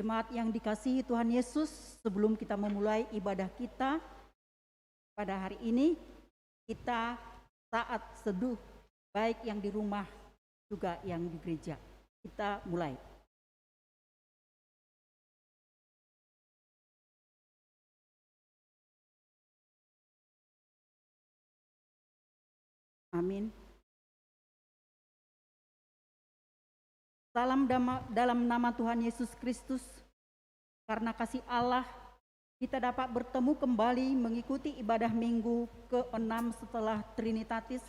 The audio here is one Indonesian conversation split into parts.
Jemaat yang dikasihi Tuhan Yesus, sebelum kita memulai ibadah kita pada hari ini, kita saat seduh, baik yang di rumah juga yang di gereja. Kita mulai. Amin. Salam dalam nama Tuhan Yesus Kristus. Karena kasih Allah, kita dapat bertemu kembali mengikuti ibadah minggu ke-6 setelah Trinitatis,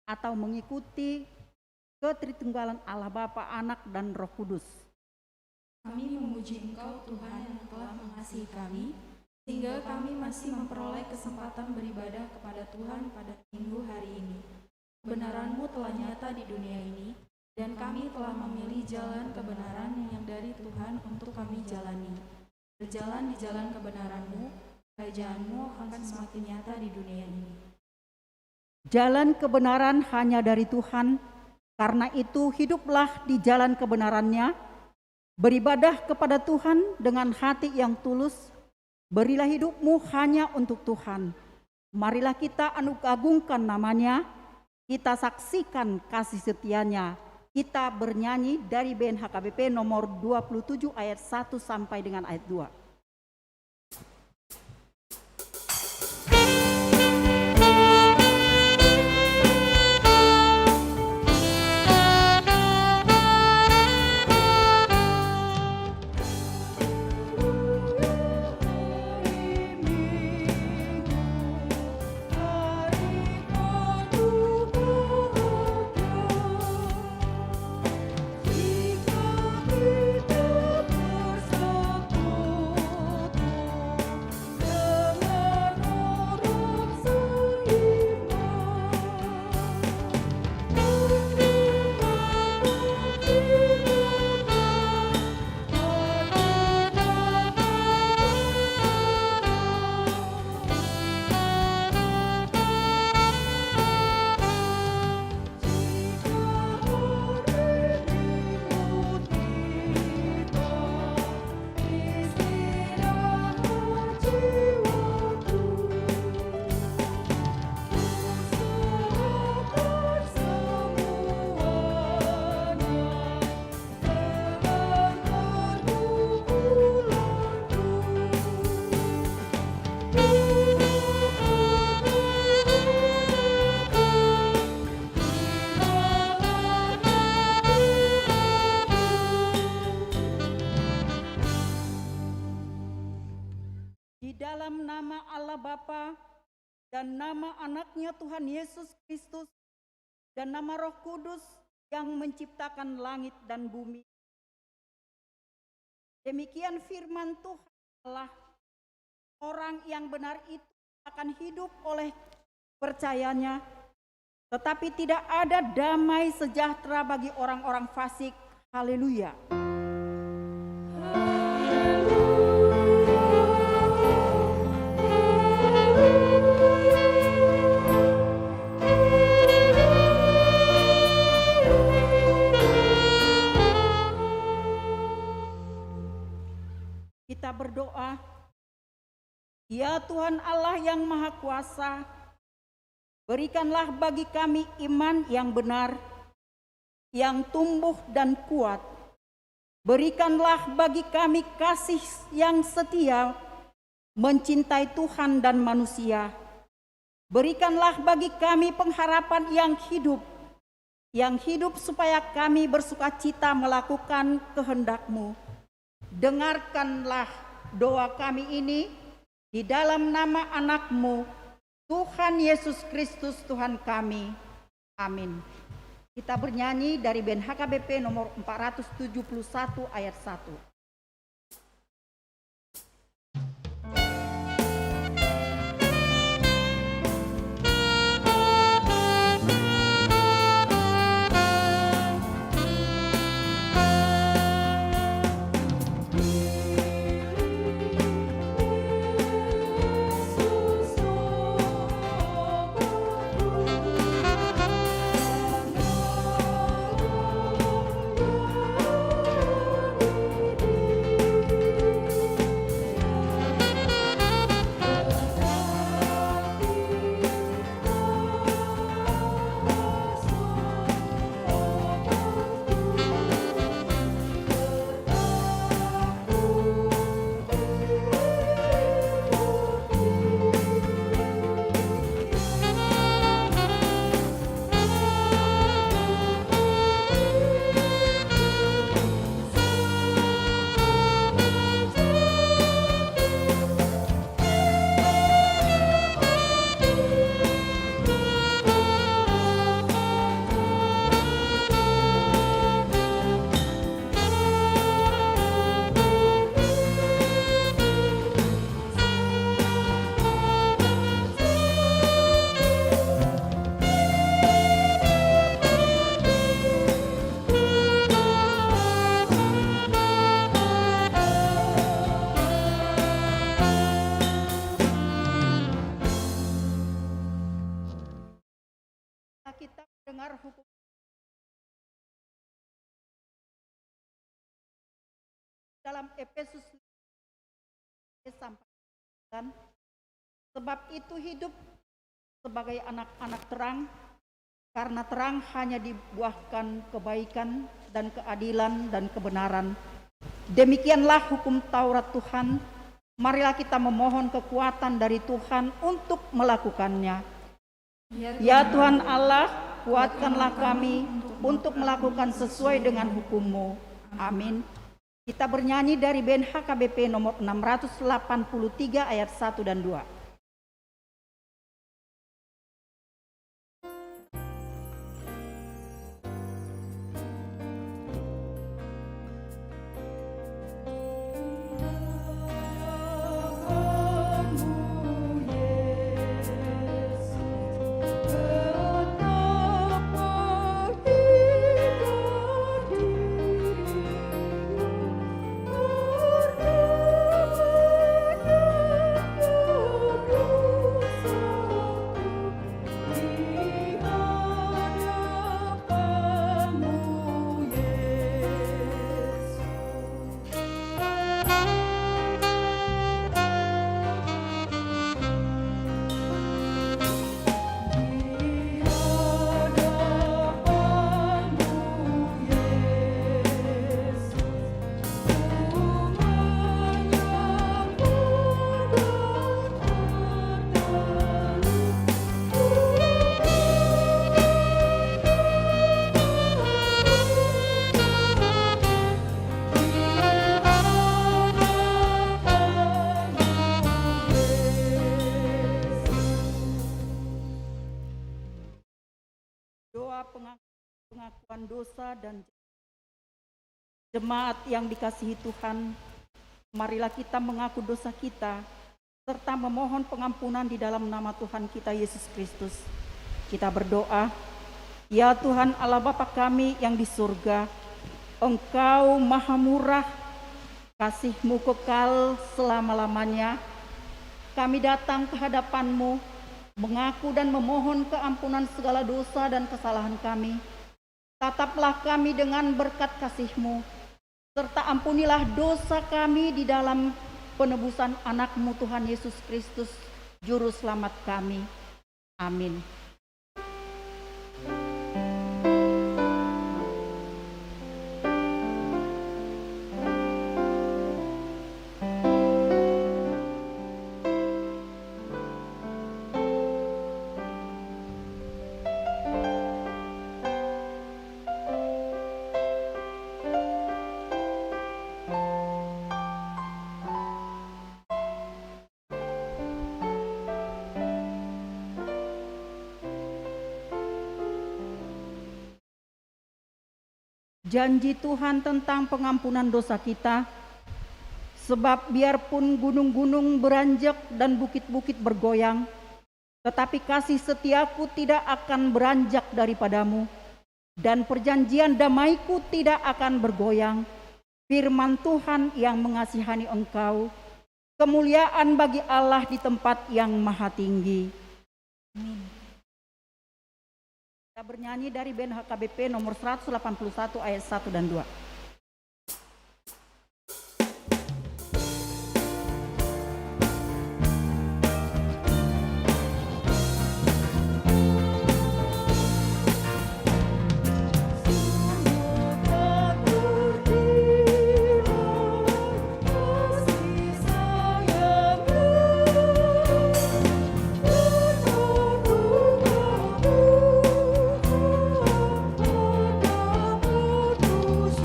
atau mengikuti ketritunggalan Allah Bapa, Anak, dan Roh Kudus. Kami memuji Engkau Tuhan yang telah mengasihi kami, sehingga kami masih memperoleh kesempatan beribadah kepada Tuhan pada minggu hari ini. Kebenaran-Mu telah nyata di dunia ini, dan kami telah memilih jalan kebenaran yang dari Tuhan untuk kami jalani. Berjalan di jalan kebenaran-Mu, kerajaan-Mu akan semakin nyata di dunia ini. Jalan kebenaran hanya dari Tuhan, karena itu hiduplah di jalan kebenarannya, beribadah kepada Tuhan dengan hati yang tulus, berilah hidupmu hanya untuk Tuhan. Marilah kita agungkan namanya, kita saksikan kasih setianya. Kita bernyanyi dari band HKBP nomor 27 ayat 1 sampai dengan ayat 2. Dalam nama Allah Bapa dan nama anaknya Tuhan Yesus Kristus dan nama Roh Kudus yang menciptakan langit dan bumi. Demikian firman Tuhan Allah, orang yang benar itu akan hidup oleh percayanya, tetapi tidak ada damai sejahtera bagi orang-orang fasik. Haleluya. Kita berdoa, ya Tuhan Allah yang Maha Kuasa, berikanlah bagi kami iman yang benar, yang tumbuh dan kuat. Berikanlah bagi kami kasih yang setia, mencintai Tuhan dan manusia. Berikanlah bagi kami pengharapan yang hidup supaya kami bersukacita melakukan kehendak-Mu. Dengarkanlah doa kami ini di dalam nama anak-Mu, Tuhan Yesus Kristus Tuhan kami. Amin. Kita bernyanyi dari band HKBP nomor 471 ayat 1. Thank you. mendengar hukum dalam Efesus 5 sampai 9, sebab itu hidup sebagai anak-anak terang, karena terang hanya dibuahkan kebaikan dan keadilan dan kebenaran. Demikianlah hukum Taurat Tuhan. Marilah kita memohon kekuatan dari Tuhan untuk melakukannya. Ya Tuhan Allah, kuatkanlah kami untuk melakukan sesuai dengan hukum-Mu. Amin. Kita bernyanyi dari band HKBP nomor 683 ayat 1 dan 2. Doa pengakuan dosa dan jemaat yang dikasihi Tuhan, marilah kita mengaku dosa kita serta memohon pengampunan di dalam nama Tuhan kita Yesus Kristus. Kita berdoa, ya Tuhan Allah Bapa kami yang di surga, Engkau maha murah, kasih-Mu kekal selama-lamanya. Kami datang ke hadapan-Mu, mengaku dan memohon keampunan segala dosa dan kesalahan kami. Tataplah kami dengan berkat kasih-Mu, serta ampunilah dosa kami di dalam penebusan anak-Mu Tuhan Yesus Kristus, Juru Selamat kami. Amin. Janji Tuhan tentang pengampunan dosa kita, sebab biarpun gunung-gunung beranjak dan bukit-bukit bergoyang, tetapi kasih setiaku tidak akan beranjak daripadamu, dan perjanjian damaiku tidak akan bergoyang. Firman Tuhan yang mengasihani engkau, kemuliaan bagi Allah di tempat yang maha tinggi. Amin. Kita bernyanyi dari band HKBP nomor 181 ayat 1 dan 2. Putus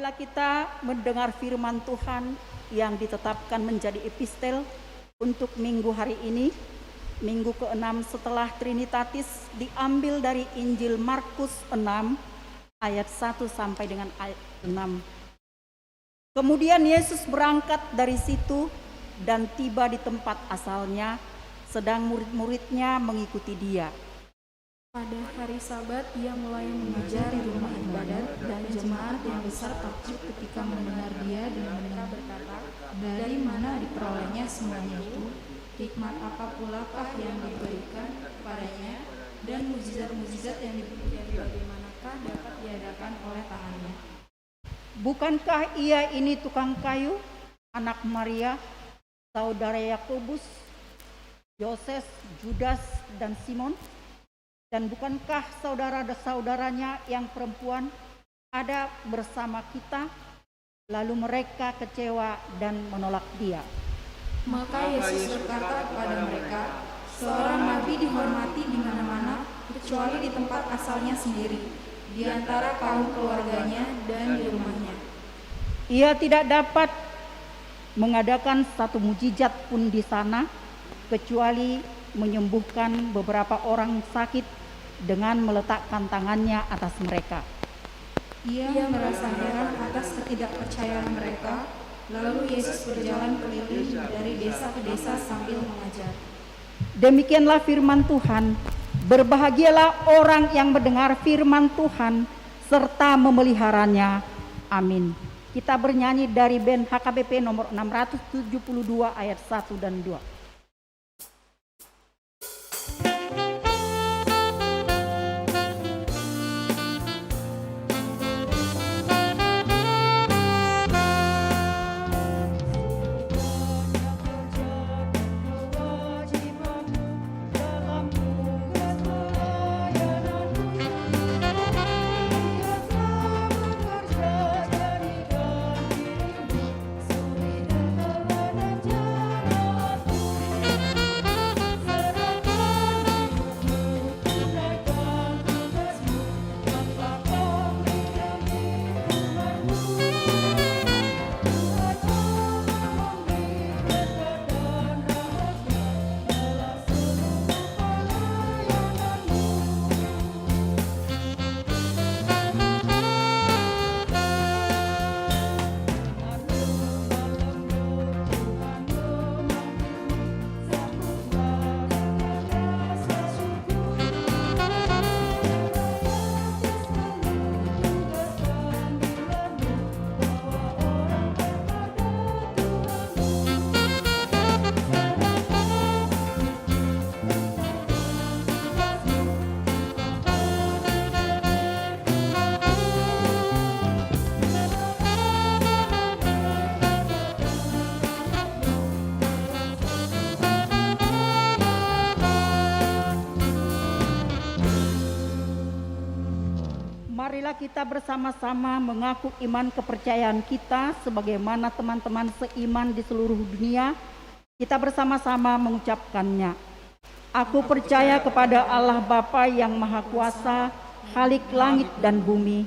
Marilah kita mendengar firman Tuhan yang ditetapkan menjadi epistel untuk minggu hari ini, minggu ke-6 setelah Trinitatis, diambil dari Injil Markus 6 ayat 1 sampai dengan ayat 6. Kemudian Yesus berangkat dari situ dan tiba di tempat asalnya, sedang murid-muridnya mengikuti dia. Pada hari Sabat, ia mulai mengajar di rumah ibadat, dan jemaat yang besar takjub ketika mendengar dia, dan mereka berkata, dari mana diperolehnya semuanya itu? Hikmat apa pulakah yang diberikan kepadanya, dan mujizat-mujizat yang diberikan bagaimanakah dapat diadakan oleh tangannya? Bukankah ia ini tukang kayu, anak Maria, saudara Yakobus, Yoses, Judas, dan Simon? Dan bukankah saudara-saudaranya yang perempuan ada bersama kita? Lalu mereka kecewa dan menolak dia. Maka Yesus berkata kepada mereka, seorang nabi dihormati di mana-mana, kecuali di tempat asalnya sendiri, di antara kaum keluarganya dan di rumahnya. Ia tidak dapat mengadakan satu mujizat pun di sana, kecuali menyembuhkan beberapa orang sakit dengan meletakkan tangannya atas mereka. Ia merasa heran atas ketidakpercayaan mereka, lalu Yesus berjalan keliling dari desa ke desa sambil mengajar. Demikianlah firman Tuhan. Berbahagialah orang yang mendengar firman Tuhan serta memeliharanya. Amin. Kita bernyanyi dari band HKBP nomor 672 ayat 1 dan 2. Marilah kita bersama-sama mengaku iman kepercayaan kita sebagaimana teman-teman seiman di seluruh dunia. Kita bersama-sama mengucapkannya. Aku percaya kepada Allah Bapa yang Maha Kuasa, Khalik langit dan bumi.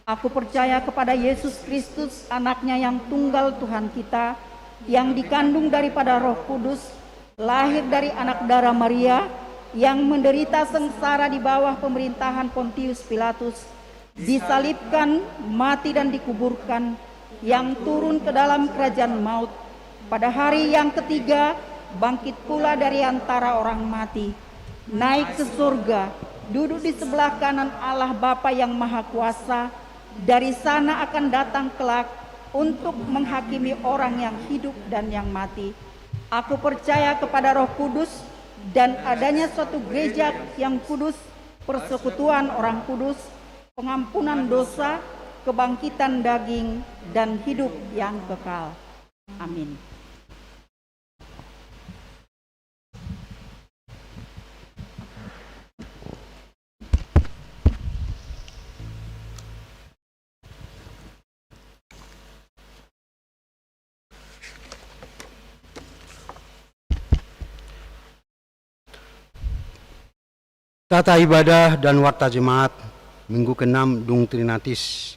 Aku percaya kepada Yesus Kristus, anaknya yang tunggal Tuhan kita, yang dikandung daripada Roh Kudus, lahir dari anak darah Maria, yang menderita sengsara di bawah pemerintahan Pontius Pilatus, disalibkan, mati dan dikuburkan, yang turun ke dalam kerajaan maut, pada hari yang ketiga bangkit pula dari antara orang mati, naik ke surga, duduk di sebelah kanan Allah Bapa yang Maha Kuasa. Dari sana akan datang kelak untuk menghakimi orang yang hidup dan yang mati. Aku percaya kepada Roh Kudus dan adanya suatu gereja yang kudus, persekutuan orang kudus, pengampunan dosa, kebangkitan daging, dan hidup yang kekal. Amin. Tata ibadah dan warta jemaat Minggu ke-6 Dung Trinatis.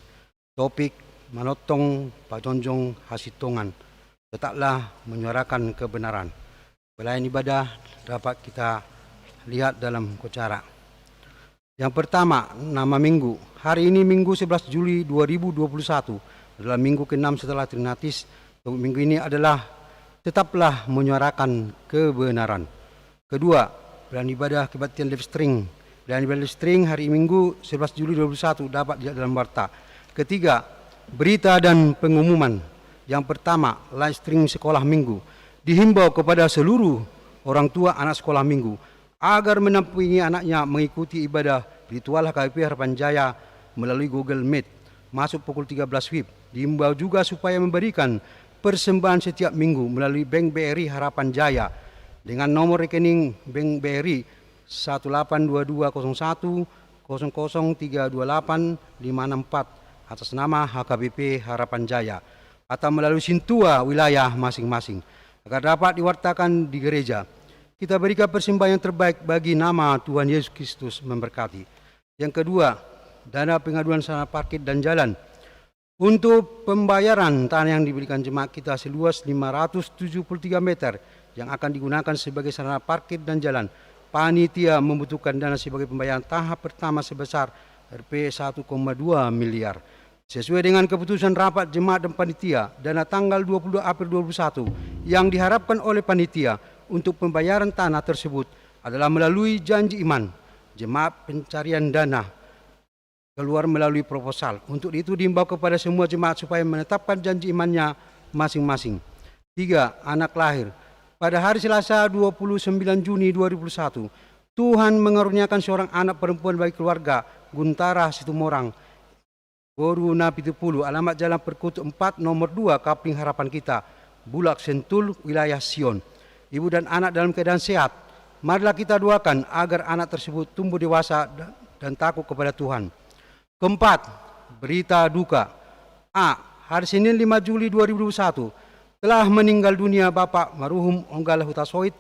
Topik Manotong Pajonjong Hasitongan, tetaplah menyuarakan kebenaran. Pelayan ibadah dapat kita lihat dalam kocara. Yang pertama, nama minggu. Hari ini Minggu 11 Juli 2021 adalah minggu ke-6 setelah Trinatis. Minggu ini adalah tetaplah menyuarakan kebenaran. Kedua, pelayan ibadah kebaktian live stream. Pelayan ibadah live stream hari Minggu 11 Juli 2021 dapat dilihat dalam warta. Ketiga, berita dan pengumuman. Yang pertama, live stream sekolah minggu. Dihimbau kepada seluruh orang tua anak sekolah minggu agar menampingi anaknya mengikuti ibadah ritual HKBP Harapan Jaya melalui Google Meet masuk pukul 13 WIB. Dihimbau juga supaya memberikan persembahan setiap minggu melalui Bank BRI Harapan Jaya dengan nomor rekening Bank BRI 18220100328 564 atas nama HKBP Harapan Jaya atau melalui Sintua wilayah masing-masing agar dapat diwartakan di gereja. Kita berikan persembahan yang terbaik bagi nama Tuhan Yesus Kristus memberkati. Yang kedua, dana pengaduan sarana parkir dan jalan. Untuk pembayaran tanah yang diberikan jemaat kita seluas 573 meter yang akan digunakan sebagai sarana parkir dan jalan, panitia membutuhkan dana sebagai pembayaran tahap pertama sebesar Rp 1,2 miliar. Sesuai dengan keputusan rapat jemaat dan panitia, dana tanggal 22 April 2021 yang diharapkan oleh panitia untuk pembayaran tanah tersebut adalah melalui janji iman. Jemaat pencarian dana keluar melalui proposal. Untuk itu diimbau kepada semua jemaat supaya menetapkan janji imannya masing-masing. 3. Anak lahir. Pada hari Selasa 29 Juni 2021, Tuhan mengaruniakan seorang anak perempuan bagi keluarga Guntara Situmorang, Boru Napi 10, alamat Jalan Perkutut 4, nomor 2, Kapling Harapan Kita, Bulak Sentul, wilayah Sion. Ibu dan anak dalam keadaan sehat. Marilah kita doakan agar anak tersebut tumbuh dewasa dan takut kepada Tuhan. Keempat, berita duka. A. Hari Senin 5 Juli 2021 telah meninggal dunia Bapak Maruhum Onggala Hutasoid,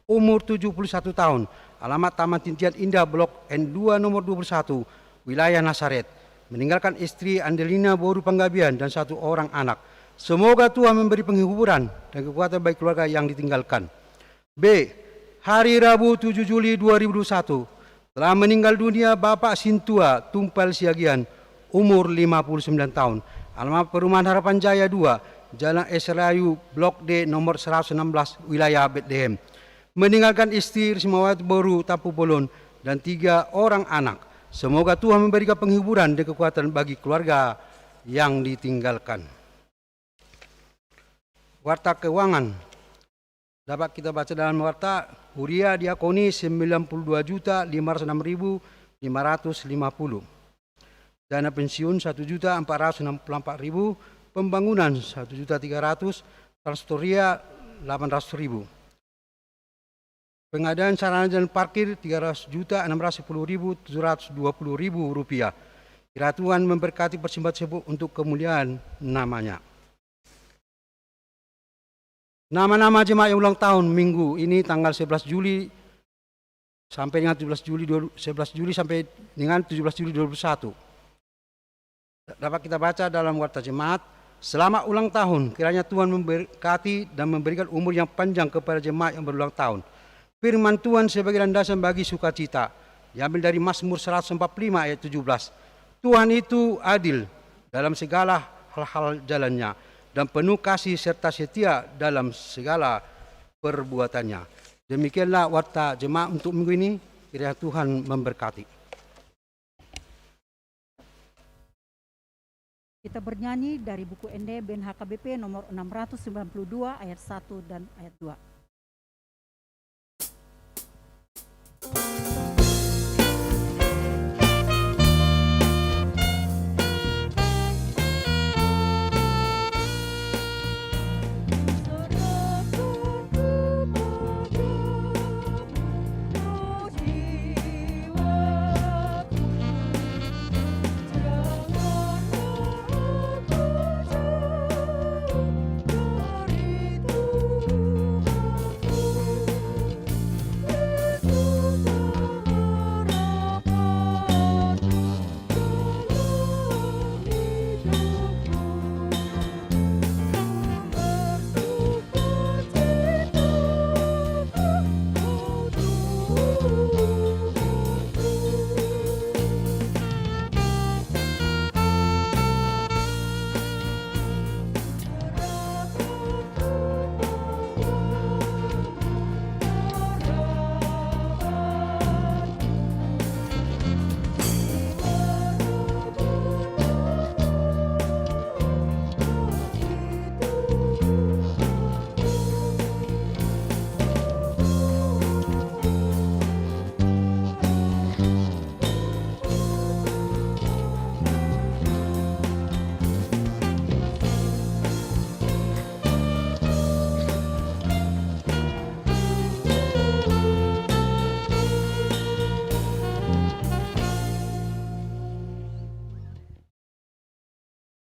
umur 71 tahun, alamat Taman Tintian Indah, Blok N2, nomor 21, wilayah Nasaret. Meninggalkan istri Andelina Boru Panggabian dan 1 orang anak. Semoga Tuhan memberi penghiburan dan kekuatan bagi keluarga yang ditinggalkan. B. Hari Rabu 7 Juli 2021 telah meninggal dunia Bapak Sintua Tumpal Siagian, umur 59 tahun, alamat Perumahan Harapan Jaya 2, Jalan Esrayu, Blok D, nomor 116, wilayah Bethlehem. Meninggalkan istri Rismawati Boru Tapu Bolon dan 3 orang anak. Semoga Tuhan memberikan penghiburan dan kekuatan bagi keluarga yang ditinggalkan. Warta keuangan. Dapat kita baca dalam warta, Huria Diakoni 92.506.550. Dana pensiun 1.464.000, pembangunan 1.300.000, transtoria 800.000. Pengadaan sarana dan parkir 300.610.720 rupiah. Kiranya Tuhan memberkati persembahan tersebut untuk kemuliaan namanya. Nama-nama jemaat yang ulang tahun minggu ini tanggal 11 Juli sampai dengan 11 Juli sampai dengan 17 Juli 2021. Dapat kita baca dalam warta jemaat. Selamat ulang tahun, kiranya Tuhan memberkati dan memberikan umur yang panjang kepada jemaat yang berulang tahun. Firman Tuhan sebagai landasan bagi sukacita, diambil dari Mazmur 145 ayat 17. Tuhan itu adil dalam segala hal-hal jalannya dan penuh kasih serta setia dalam segala perbuatannya. Demikianlah warta jemaat untuk minggu ini. Kiranya Tuhan memberkati. Kita bernyanyi dari buku ND BEN HKBP nomor 692 ayat 1 dan ayat 2.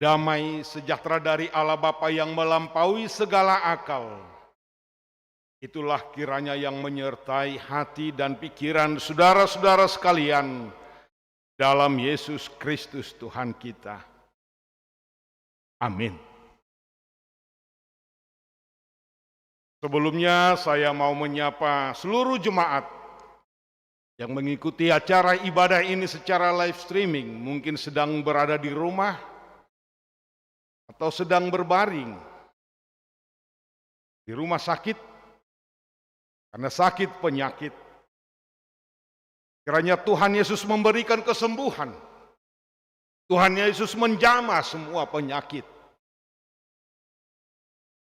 damai sejahtera dari Allah Bapa yang melampaui segala akal, itulah kiranya yang menyertai hati dan pikiran saudara-saudara sekalian dalam Yesus Kristus Tuhan kita. Amin. Sebelumnya saya mau menyapa seluruh jemaat yang mengikuti acara ibadah ini secara live streaming, mungkin sedang berada di rumah atau sedang berbaring di rumah sakit karena sakit penyakit. Kiranya Tuhan Yesus memberikan kesembuhan. Tuhan Yesus menjamah semua penyakit.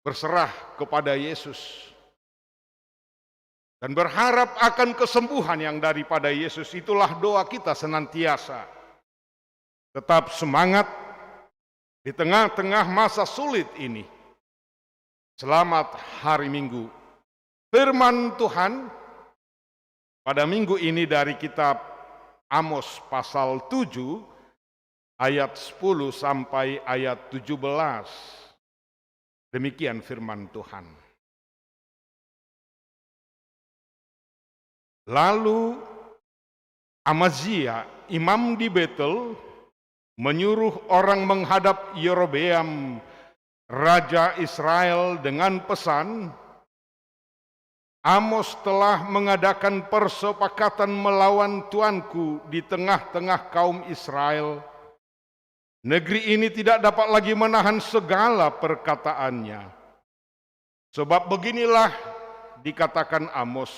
Berserah kepada Yesus dan berharap akan kesembuhan yang daripada Yesus. Itulah doa kita senantiasa. Tetap semangat di tengah-tengah masa sulit ini. Selamat hari Minggu. Firman Tuhan pada minggu ini dari kitab Amos pasal 7 ayat 10 sampai ayat 17. Demikian firman Tuhan. Lalu Amazia, imam di Betel, menyuruh orang menghadap Yerobeam, raja Israel dengan pesan, Amos telah mengadakan persepakatan melawan tuanku di tengah-tengah kaum Israel. Negeri ini tidak dapat lagi menahan segala perkataannya. Sebab beginilah dikatakan Amos,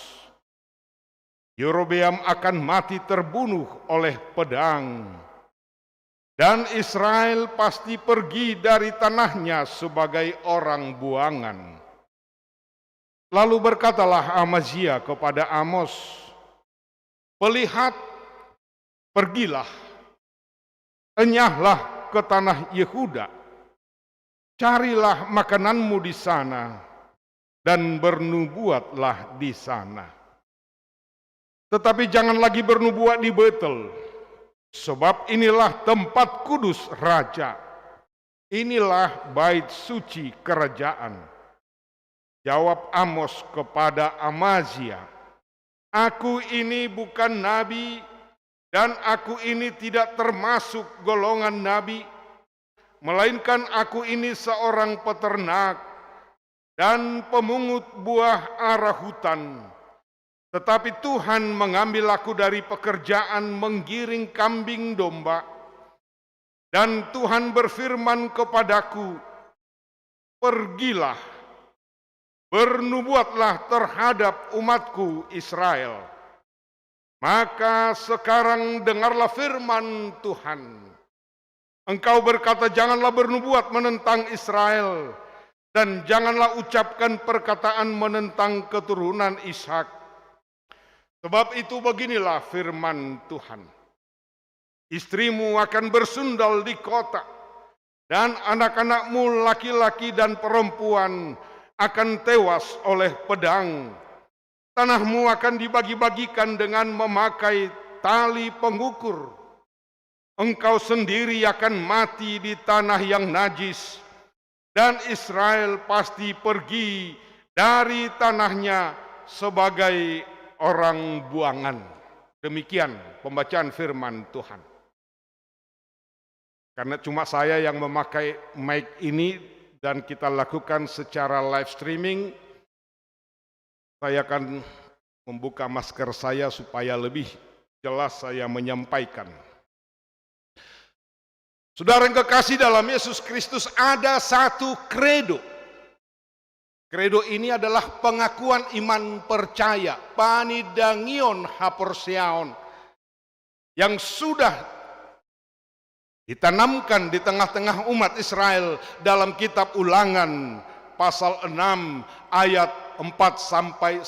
Yerobeam akan mati terbunuh oleh pedang, dan Israel pasti pergi dari tanahnya sebagai orang buangan. Lalu berkatalah Amazia kepada Amos, "Pelihat, pergilah, enyahlah ke tanah Yehuda, carilah makananmu di sana, dan bernubuatlah di sana. Tetapi jangan lagi bernubuat di Betel, sebab inilah tempat kudus raja, inilah bait suci kerajaan." Jawab Amos kepada Amazia, "Aku ini bukan nabi, dan aku ini tidak termasuk golongan nabi, melainkan aku ini seorang peternak dan pemungut buah arah hutan. Tetapi Tuhan mengambil aku dari pekerjaan menggiring kambing domba. Dan Tuhan berfirman kepadaku, pergilah, bernubuatlah terhadap umatku Israel. Maka sekarang dengarlah firman Tuhan. Engkau berkata, janganlah bernubuat menentang Israel, dan janganlah ucapkan perkataan menentang keturunan Ishak. Sebab itu beginilah firman Tuhan. Istrimu akan bersundal di kota, dan anak-anakmu laki-laki dan perempuan akan tewas oleh pedang. Tanahmu akan dibagi-bagikan dengan memakai tali pengukur. Engkau sendiri akan mati di tanah yang najis, dan Israel pasti pergi dari tanahnya sebagai orang buangan. Demikian pembacaan firman Tuhan. Karena cuma saya yang memakai mic ini dan kita lakukan secara live streaming, saya akan membuka masker saya supaya lebih jelas saya menyampaikan. Saudara yang kekasih dalam Yesus Kristus, ada satu kredo. Kredo ini adalah pengakuan iman percaya, panidangion haporseaon, yang sudah ditanamkan di tengah-tengah umat Israel dalam kitab Ulangan pasal 6 ayat 4-9.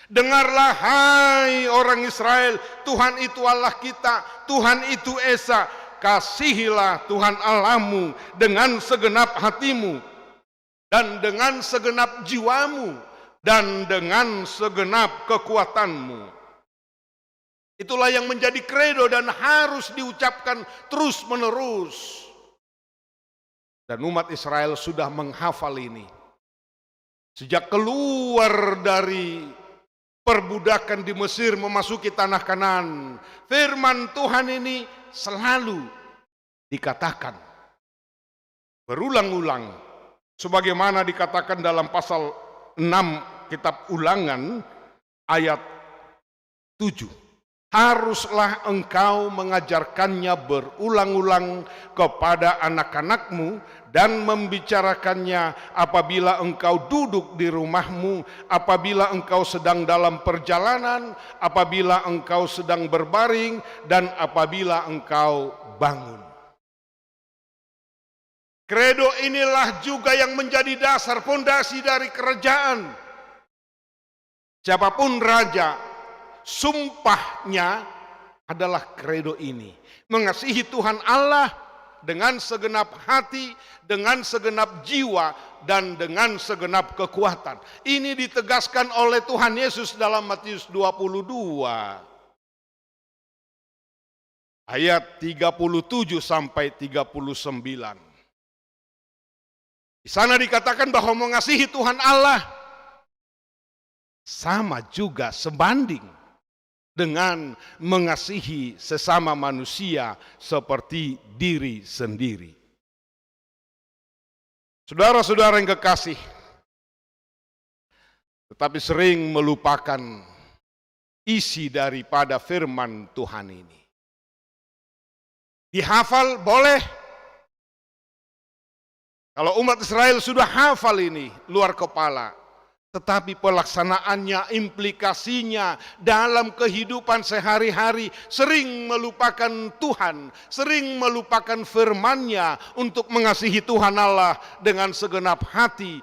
Dengarlah hai orang Israel, Tuhan itu Allah kita, Tuhan itu Esa. Kasihilah Tuhan Allahmu dengan segenap hatimu, dan dengan segenap jiwamu, dan dengan segenap kekuatanmu. Itulah yang menjadi kredo dan harus diucapkan terus-menerus. Dan umat Israel sudah menghafal ini. Sejak keluar dari perbudakan di Mesir memasuki tanah Kanaan, firman Tuhan ini selalu dikatakan berulang-ulang, sebagaimana dikatakan dalam pasal 6 kitab Ulangan ayat 7. Haruslah engkau mengajarkannya berulang-ulang kepada anak-anakmu dan membicarakannya apabila engkau duduk di rumahmu, apabila engkau sedang dalam perjalanan, apabila engkau sedang berbaring, dan apabila engkau bangun. Kredo inilah juga yang menjadi dasar fondasi dari kerajaan. Siapapun raja, sumpahnya adalah kredo ini. Mengasihi Tuhan Allah dengan segenap hati, dengan segenap jiwa, dan dengan segenap kekuatan. Ini ditegaskan oleh Tuhan Yesus dalam Matius 22. Ayat 37 sampai 39. Di sana dikatakan bahwa mengasihi Tuhan Allah sama juga sebanding dengan mengasihi sesama manusia seperti diri sendiri. Saudara-saudara yang kekasih, tetapi sering melupakan isi daripada firman Tuhan ini. Dihafal boleh. Kalau umat Israel sudah hafal ini luar kepala, tetapi pelaksanaannya, implikasinya dalam kehidupan sehari-hari sering melupakan Tuhan, sering melupakan firman-Nya untuk mengasihi Tuhan Allah dengan segenap hati,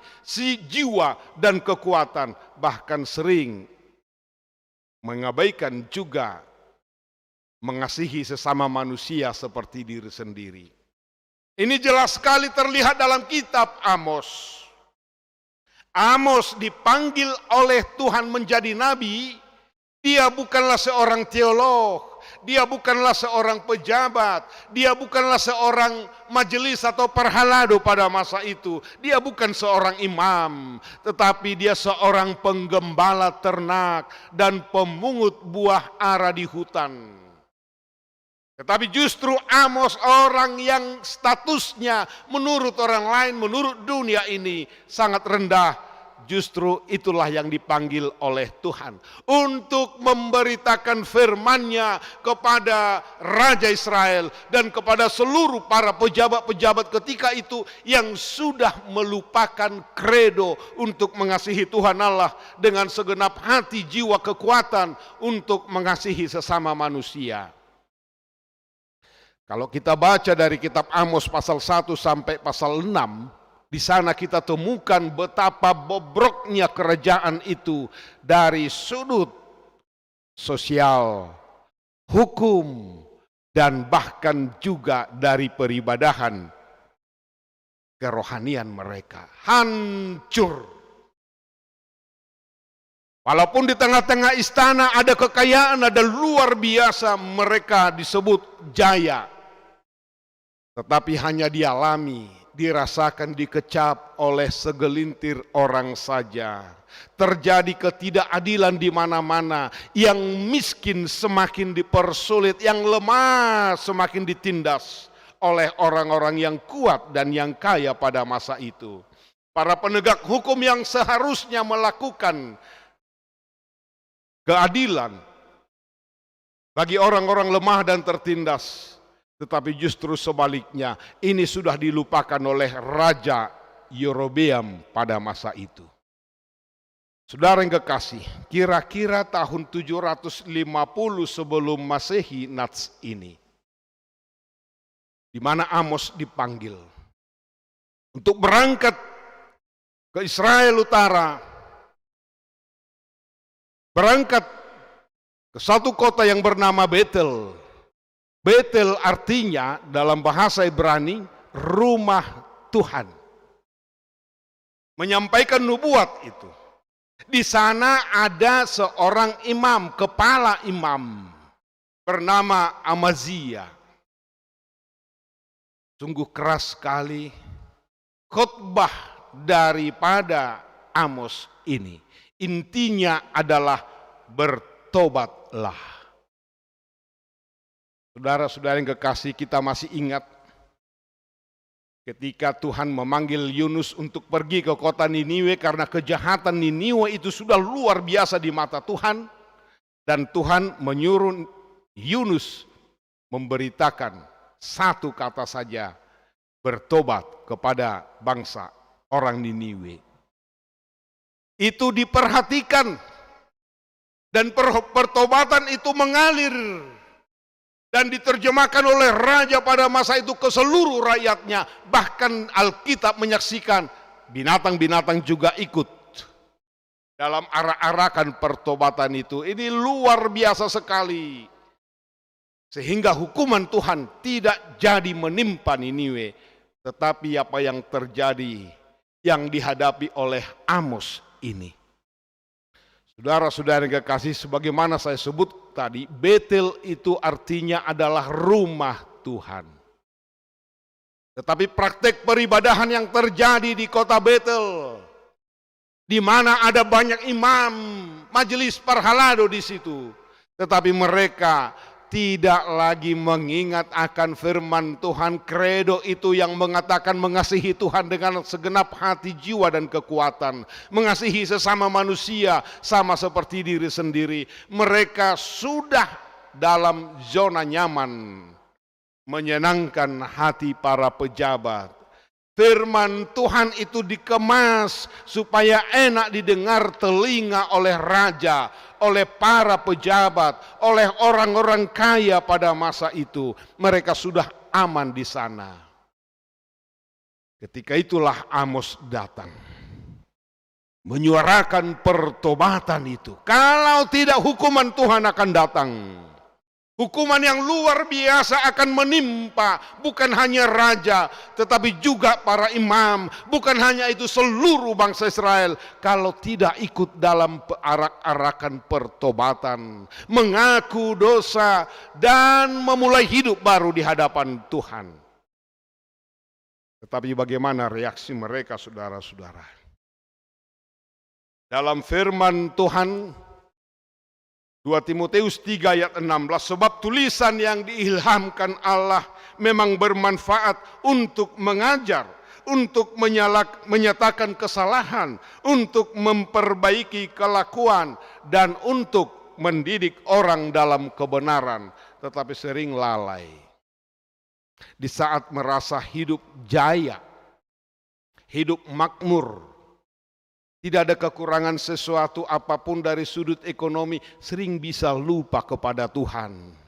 jiwa, dan kekuatan. Bahkan sering mengabaikan juga mengasihi sesama manusia seperti diri sendiri. Ini jelas sekali terlihat dalam kitab Amos. Amos dipanggil oleh Tuhan menjadi nabi. Dia bukanlah seorang teolog, dia bukanlah seorang pejabat, dia bukanlah seorang majelis atau perhalado pada masa itu. Dia bukan seorang imam, tetapi dia seorang penggembala ternak dan pemungut buah ara di hutan. Tetapi justru Amos orang yang statusnya menurut orang lain, menurut dunia ini sangat rendah. Justru itulah yang dipanggil oleh Tuhan untuk memberitakan firman-Nya kepada Raja Israel dan kepada seluruh para pejabat-pejabat ketika itu yang sudah melupakan kredo untuk mengasihi Tuhan Allah dengan segenap hati, jiwa, kekuatan untuk mengasihi sesama manusia. Kalau kita baca dari kitab Amos pasal 1 sampai pasal 6, di sana kita temukan betapa bobroknya kerajaan itu dari sudut sosial, hukum, dan bahkan juga dari peribadahan kerohanian mereka. Hancur. Walaupun di tengah-tengah istana ada kekayaan, ada luar biasa, mereka disebut jaya. Tetapi hanya dialami, dirasakan, dikecap oleh segelintir orang saja. Terjadi ketidakadilan di mana-mana. Yang miskin semakin dipersulit, yang lemah semakin ditindas oleh orang-orang yang kuat dan yang kaya pada masa itu. Para penegak hukum yang seharusnya melakukan keadilan bagi orang-orang lemah dan tertindas, tetapi justru sebaliknya, ini sudah dilupakan oleh Raja Yerobeam pada masa itu. Saudara yang kekasih, kira-kira tahun 750 sebelum Masehi Nats ini, di mana Amos dipanggil untuk berangkat ke Israel Utara, berangkat ke satu kota yang bernama Betel. Betel artinya dalam bahasa Ibrani rumah Tuhan. Menyampaikan nubuat itu. Di sana ada seorang imam, kepala imam. bernama Amazia. Sungguh keras sekali khotbah daripada Amos ini. Intinya adalah bertobatlah. Saudara-saudara yang kekasih, kita masih ingat ketika Tuhan memanggil Yunus untuk pergi ke kota Niniwe karena kejahatan Niniwe itu sudah luar biasa di mata Tuhan. Dan Tuhan menyuruh Yunus memberitakan satu kata saja, bertobat kepada bangsa orang Niniwe. Itu diperhatikan dan pertobatan itu mengalir dan diterjemahkan oleh raja pada masa itu ke seluruh rakyatnya. Bahkan Alkitab menyaksikan binatang-binatang juga ikut dalam arak-arakan pertobatan itu. Ini luar biasa sekali. Sehingga hukuman Tuhan tidak jadi menimpa Niniwe, tetapi apa yang terjadi, yang dihadapi oleh Amos ini. Saudara-saudara yang kekasih, sebagaimana saya sebut tadi, Betel itu artinya adalah rumah Tuhan. Tetapi praktek peribadahan yang terjadi di kota Betel, di mana ada banyak imam, majelis parhalado di situ, tetapi mereka tidak lagi mengingat akan firman Tuhan, kredo itu yang mengatakan mengasihi Tuhan dengan segenap hati, jiwa, dan kekuatan. Mengasihi sesama manusia sama seperti diri sendiri. Mereka sudah dalam zona nyaman, menyenangkan hati para pejabat. Firman Tuhan itu dikemas supaya enak didengar telinga oleh raja, oleh para pejabat, oleh orang-orang kaya pada masa itu. Mereka sudah aman di sana. Ketika itulah Amos datang, menyuarakan pertobatan itu. Kalau tidak, hukuman Tuhan akan datang. Hukuman yang luar biasa akan menimpa bukan hanya raja, tetapi juga para imam. Bukan hanya itu, seluruh bangsa Israel kalau tidak ikut dalam arak-arakan pertobatan, mengaku dosa dan memulai hidup baru di hadapan Tuhan. Tetapi bagaimana reaksi mereka, saudara-saudara? Dalam firman Tuhan 2 Timotius 3 ayat 16, sebab tulisan yang diilhamkan Allah memang bermanfaat untuk mengajar, untuk menyatakan kesalahan, untuk memperbaiki kelakuan, dan untuk mendidik orang dalam kebenaran. Tetapi sering lalai. Di saat merasa hidup jaya, hidup makmur, tidak ada kekurangan sesuatu apapun dari sudut ekonomi, sering bisa lupa kepada Tuhan.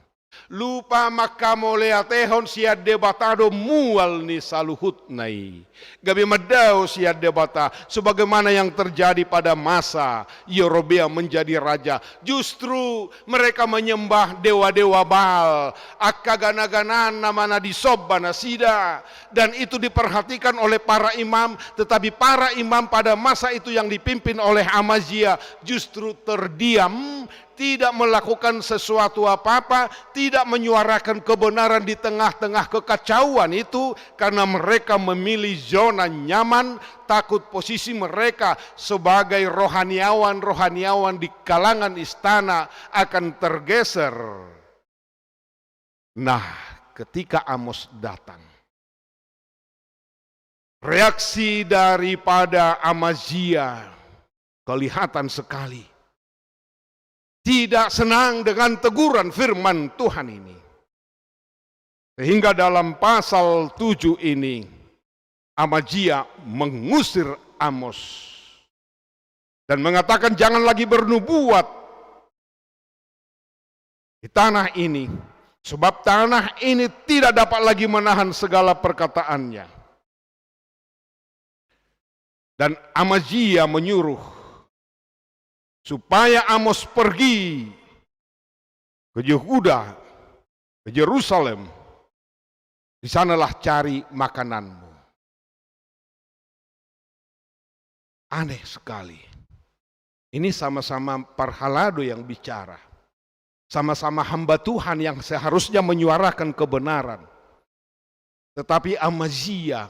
Lupa maka moleatehon siad debatado mual ni saluhut nai. Gabi medau siad debata, sebagaimana yang terjadi pada masa Yerobeam menjadi raja. Justru mereka menyembah dewa-dewa Baal, akagana-ganan namana disobana sida, dan itu diperhatikan oleh para imam. Tetapi para imam pada masa itu yang dipimpin oleh Amazia justru terdiam, tidak melakukan sesuatu apa-apa, tidak menyuarakan kebenaran di tengah-tengah kekacauan itu, karena mereka memilih zona nyaman, takut posisi mereka sebagai rohaniawan-rohaniawan di kalangan istana akan tergeser. Nah, ketika Amos datang, reaksi daripada Amazia kelihatan sekali. Tidak senang dengan teguran firman Tuhan ini. Sehingga dalam pasal 7 ini, Amazia mengusir Amos dan mengatakan jangan lagi bernubuat di tanah ini, sebab tanah ini tidak dapat lagi menahan segala perkataannya. Dan Amazia menyuruh supaya Amos pergi ke Yehuda, ke Yerusalem. Di sanalah cari makananmu. Aneh sekali. Ini sama-sama parhalado yang bicara. sama-sama hamba Tuhan yang seharusnya menyuarakan kebenaran. Tetapi Amazia,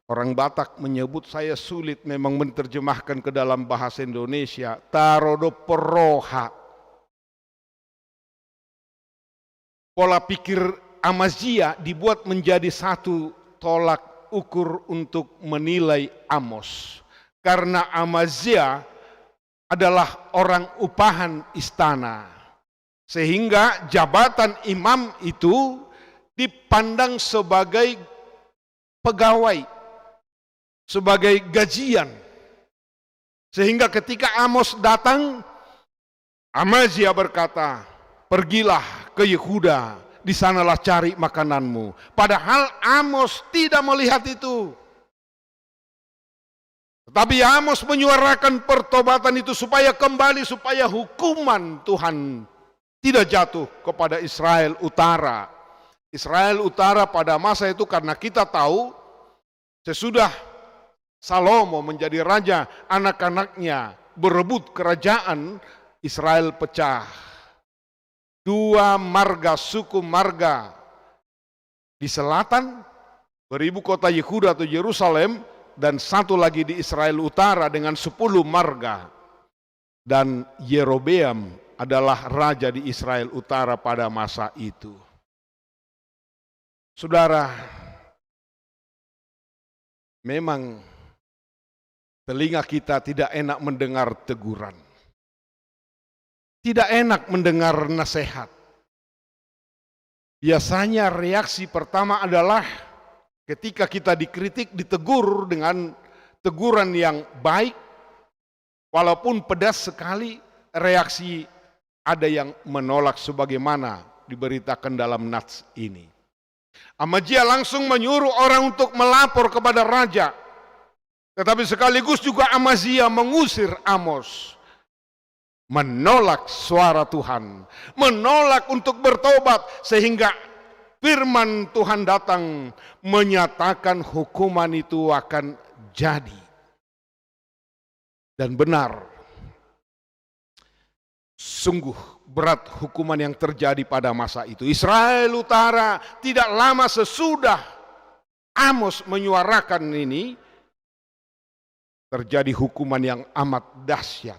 orang Batak menyebut, saya sulit memang menerjemahkan ke dalam bahasa Indonesia, tarodo peroha. Pola pikir Amazia dibuat menjadi satu tolak ukur untuk menilai Amos. Karena Amazia adalah orang upahan istana. Sehingga jabatan imam itu dipandang sebagai pegawai, sebagai gajian. Sehingga ketika Amos datang, Amazia berkata, pergilah ke Yehuda, di sanalah cari makananmu. Padahal Amos tidak melihat itu. Tetapi Amos menyuarakan pertobatan itu supaya kembali, supaya hukuman Tuhan tidak jatuh kepada Israel Utara. Israel Utara pada masa itu, karena kita tahu sesudah Salomo menjadi raja, anak-anaknya berebut kerajaan, Israel pecah. Dua marga, suku marga di selatan beribu kota Yehuda atau Yerusalem, dan satu lagi di Israel Utara dengan 10 marga. Dan Yerobeam adalah raja di Israel Utara pada masa itu. Saudara, memang telinga kita tidak enak mendengar teguran. Tidak enak mendengar nasihat. Biasanya reaksi pertama adalah ketika kita dikritik, ditegur dengan teguran yang baik, walaupun pedas sekali, reaksi ada yang menolak sebagaimana diberitakan dalam nats ini. Amazia langsung menyuruh orang untuk melapor kepada raja. Tetapi sekaligus juga Amazia mengusir Amos. Menolak suara Tuhan, menolak untuk bertobat, sehingga firman Tuhan datang menyatakan hukuman itu akan jadi. Dan benar, sungguh berat hukuman yang terjadi pada masa itu. Israel Utara tidak lama sesudah Amos menyuarakan ini, terjadi hukuman yang amat dahsyat,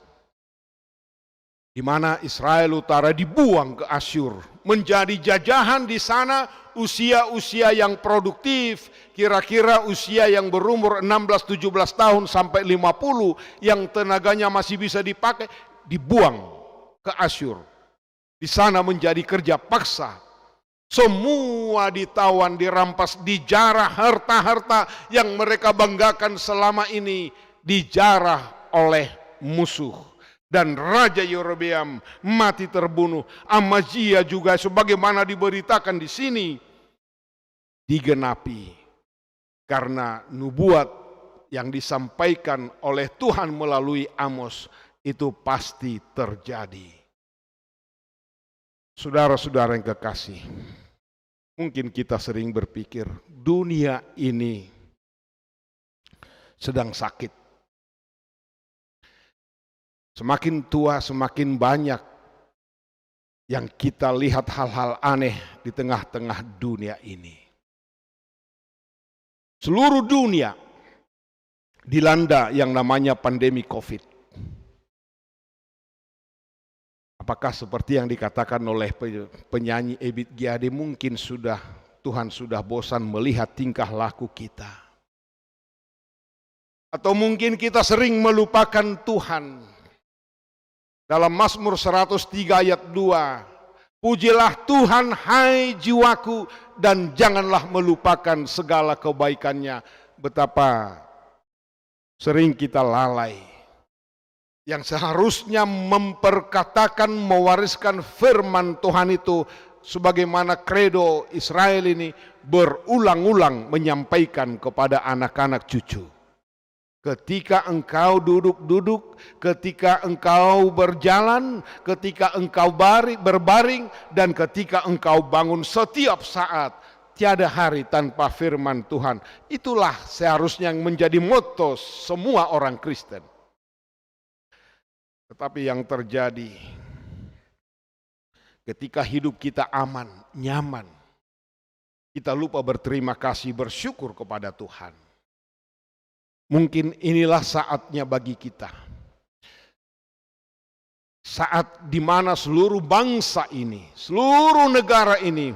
di mana Israel Utara dibuang ke Asyur, menjadi jajahan di sana. Usia-usia yang produktif, kira-kira usia yang berumur 16-17 tahun sampai 50, yang tenaganya masih bisa dipakai, dibuang ke Asyur. Di sana menjadi kerja paksa. Semua ditawan, dirampas, dijarah, harta-harta yang mereka banggakan selama ini dijarah oleh musuh. Dan Raja Yerobeam mati terbunuh. Amazia juga sebagaimana diberitakan di sini digenapi, karena nubuat yang disampaikan oleh Tuhan melalui Amos itu pasti terjadi. Saudara-saudara yang kekasih, mungkin kita sering berpikir dunia ini sedang sakit. Semakin tua semakin banyak yang kita lihat hal-hal aneh di tengah-tengah dunia ini. Seluruh dunia dilanda yang namanya pandemi COVID. Apakah seperti yang dikatakan oleh penyanyi Ebit G. Ade, mungkin Tuhan sudah bosan melihat tingkah laku kita. Atau mungkin kita sering melupakan Tuhan. Dalam Mazmur 103 ayat 2, pujilah Tuhan hai jiwaku, dan janganlah melupakan segala kebaikannya. Betapa sering kita lalai. Yang seharusnya memperkatakan, mewariskan firman Tuhan itu, sebagaimana kredo Israel ini berulang-ulang menyampaikan kepada anak-anak cucu. Ketika engkau duduk-duduk, ketika engkau berjalan, ketika engkau berbaring, dan ketika engkau bangun, setiap saat, tiada hari tanpa firman Tuhan. Itulah seharusnya yang menjadi motto semua orang Kristen. Tetapi yang terjadi ketika hidup kita aman, nyaman, kita lupa berterima kasih, bersyukur kepada Tuhan. Mungkin inilah saatnya bagi kita. Saat di mana seluruh bangsa ini, seluruh negara ini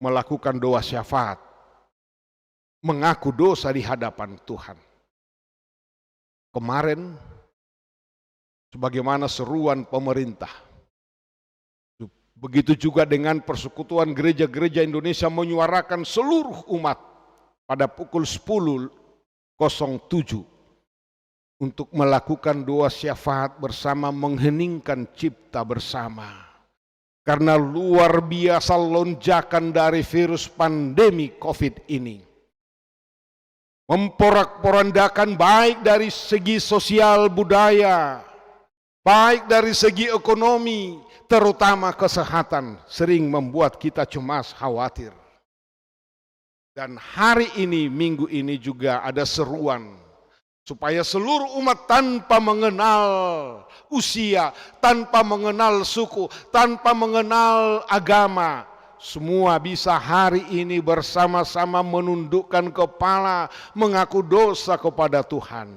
melakukan doa syafaat, mengaku dosa di hadapan Tuhan. Kemarin, sebagaimana seruan pemerintah, begitu juga dengan Persekutuan Gereja-Gereja Indonesia menyuarakan seluruh umat pada pukul 10.07 untuk melakukan doa syafaat bersama, mengheningkan cipta bersama. Karena luar biasa lonjakan dari virus pandemi COVID ini. Memporak-porandakan baik dari segi sosial budaya, baik dari segi ekonomi, terutama kesehatan, sering membuat kita cemas, khawatir. Dan hari ini, minggu ini juga ada seruan supaya seluruh umat tanpa mengenal usia, tanpa mengenal suku, tanpa mengenal agama, semua bisa hari ini bersama-sama menundukkan kepala, mengaku dosa kepada Tuhan.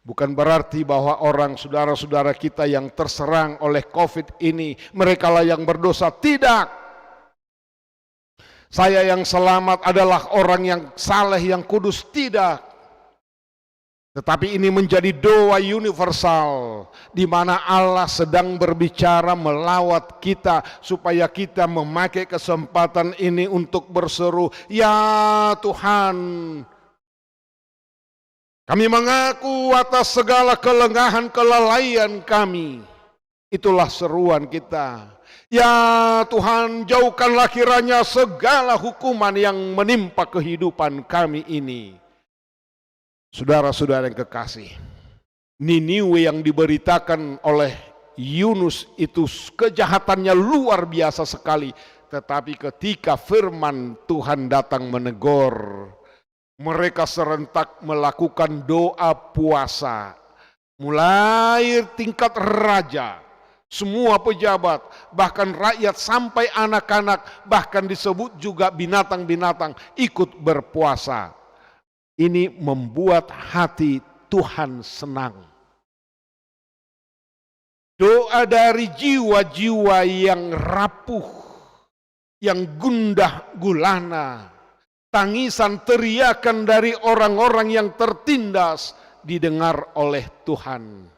Bukan berarti bahwa orang saudara-saudara kita yang terserang oleh COVID ini, mereka lah yang berdosa. Tidak. Saya yang selamat adalah orang yang saleh, yang kudus. Tidak. Tetapi ini menjadi doa universal, di mana Allah sedang berbicara melawat kita, supaya kita memakai kesempatan ini untuk berseru, "Ya Tuhan, kami mengaku atas segala kelengahan kelalaian kami." Itulah seruan kita. Ya Tuhan, jauhkanlah kiranya segala hukuman yang menimpa kehidupan kami ini. Saudara-saudara yang kekasih, Niniwe yang diberitakan oleh Yunus itu kejahatannya luar biasa sekali. Tetapi ketika firman Tuhan datang menegur, mereka serentak melakukan doa puasa. Mulai tingkat raja, semua pejabat, bahkan rakyat sampai anak-anak, bahkan disebut juga binatang-binatang ikut berpuasa. Ini membuat hati Tuhan senang. Doa dari jiwa-jiwa yang rapuh, yang gundah gulana, tangisan teriakan dari orang-orang yang tertindas didengar oleh Tuhan.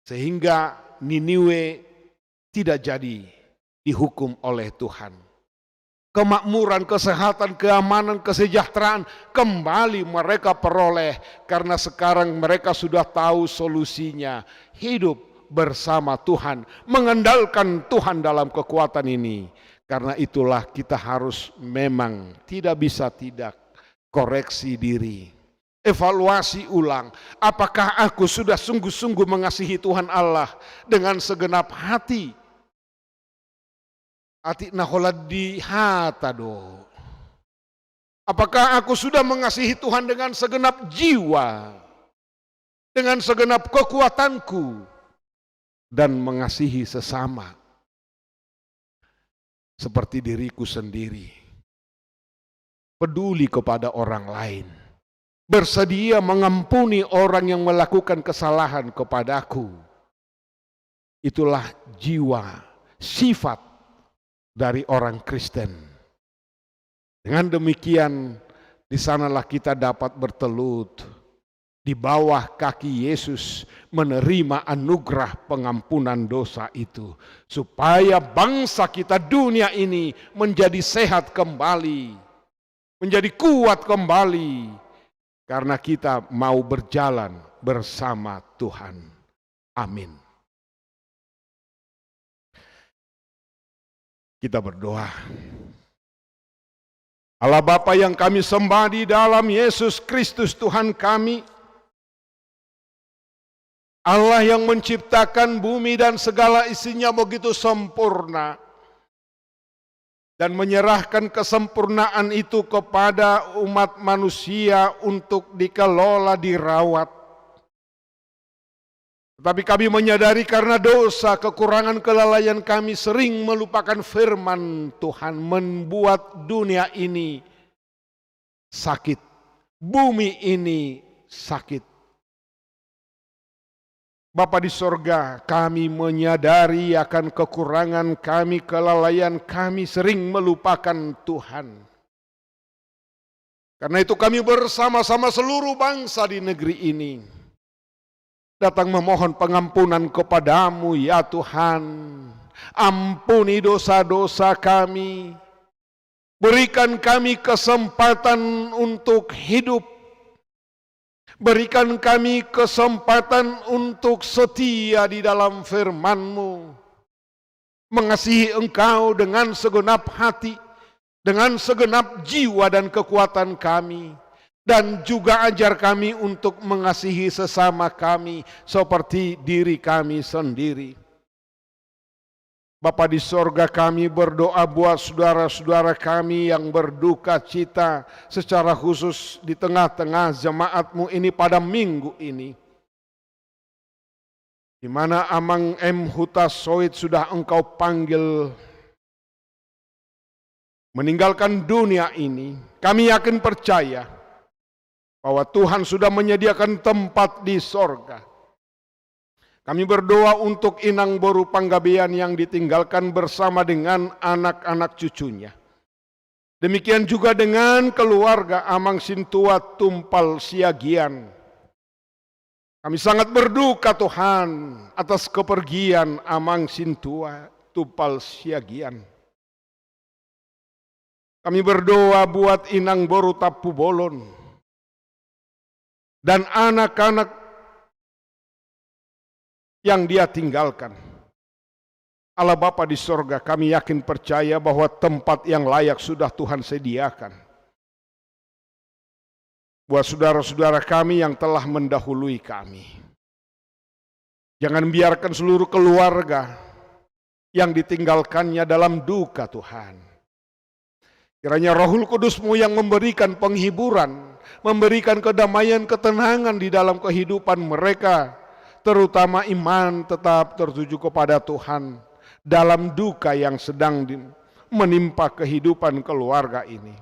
Sehingga Niniwe tidak jadi dihukum oleh Tuhan. Kemakmuran, kesehatan, keamanan, kesejahteraan kembali mereka peroleh karena sekarang mereka sudah tahu solusinya. Hidup bersama Tuhan, mengandalkan Tuhan dalam kekuatan ini. Karena itulah kita harus memang tidak bisa tidak koreksi diri. Evaluasi ulang, apakah aku sudah sungguh-sungguh mengasihi Tuhan Allah dengan segenap hati? Ati naholad di hatado. Apakah aku sudah mengasihi Tuhan dengan segenap jiwa, dengan segenap kekuatanku, dan mengasihi sesama seperti diriku sendiri? Peduli kepada orang lain, bersedia mengampuni orang yang melakukan kesalahan kepadaku. Itulah jiwa, sifat dari orang Kristen. Dengan demikian, di sanalah kita dapat bertelut di bawah kaki Yesus, menerima anugerah pengampunan dosa itu, supaya bangsa kita, dunia ini menjadi sehat kembali, menjadi kuat kembali, karena kita mau berjalan bersama Tuhan. Amin. Kita berdoa. Allah Bapa yang kami sembah di dalam Yesus Kristus Tuhan kami, Allah yang menciptakan bumi dan segala isinya begitu sempurna, dan menyerahkan kesempurnaan itu kepada umat manusia untuk dikelola, dirawat. Tetapi kami menyadari karena dosa, kekurangan, kelalaian kami sering melupakan firman Tuhan, membuat dunia ini sakit, bumi ini sakit. Bapa di sorga, kami menyadari akan kekurangan kami, kelalaian kami, sering melupakan Tuhan. Karena itu kami bersama-sama seluruh bangsa di negeri ini datang memohon pengampunan kepadamu ya Tuhan. Ampuni dosa-dosa kami. Berikan kami kesempatan untuk hidup. Berikan kami kesempatan untuk setia di dalam firman-Mu. Mengasihi Engkau dengan segenap hati, dengan segenap jiwa dan kekuatan kami. Dan juga ajar kami untuk mengasihi sesama kami seperti diri kami sendiri. Bapa di sorga, kami berdoa buat saudara-saudara kami yang berduka cita secara khusus di tengah-tengah jemaat-Mu ini pada minggu ini. Di mana Amang M. Huta Soit sudah Engkau panggil meninggalkan dunia ini. Kami yakin percaya bahwa Tuhan sudah menyediakan tempat di sorga. Kami berdoa untuk Inang Boru Panggabean yang ditinggalkan bersama dengan anak-anak cucunya. Demikian juga dengan keluarga Amang Sintua Tumpal Siagian. Kami sangat berduka Tuhan atas kepergian Amang Sintua Tumpal Siagian. Kami berdoa buat Inang Boru Tapu Bolon dan anak-anak yang dia tinggalkan. Allah Bapa di sorga, kami yakin percaya bahwa tempat yang layak sudah Tuhan sediakan buat saudara-saudara kami yang telah mendahului kami. Jangan biarkan seluruh keluarga yang ditinggalkannya dalam duka Tuhan. Kiranya Rohul Kudus-Mu yang memberikan penghiburan, memberikan kedamaian, ketenangan di dalam kehidupan mereka, terutama iman tetap tertuju kepada Tuhan dalam duka yang sedang menimpa kehidupan keluarga ini.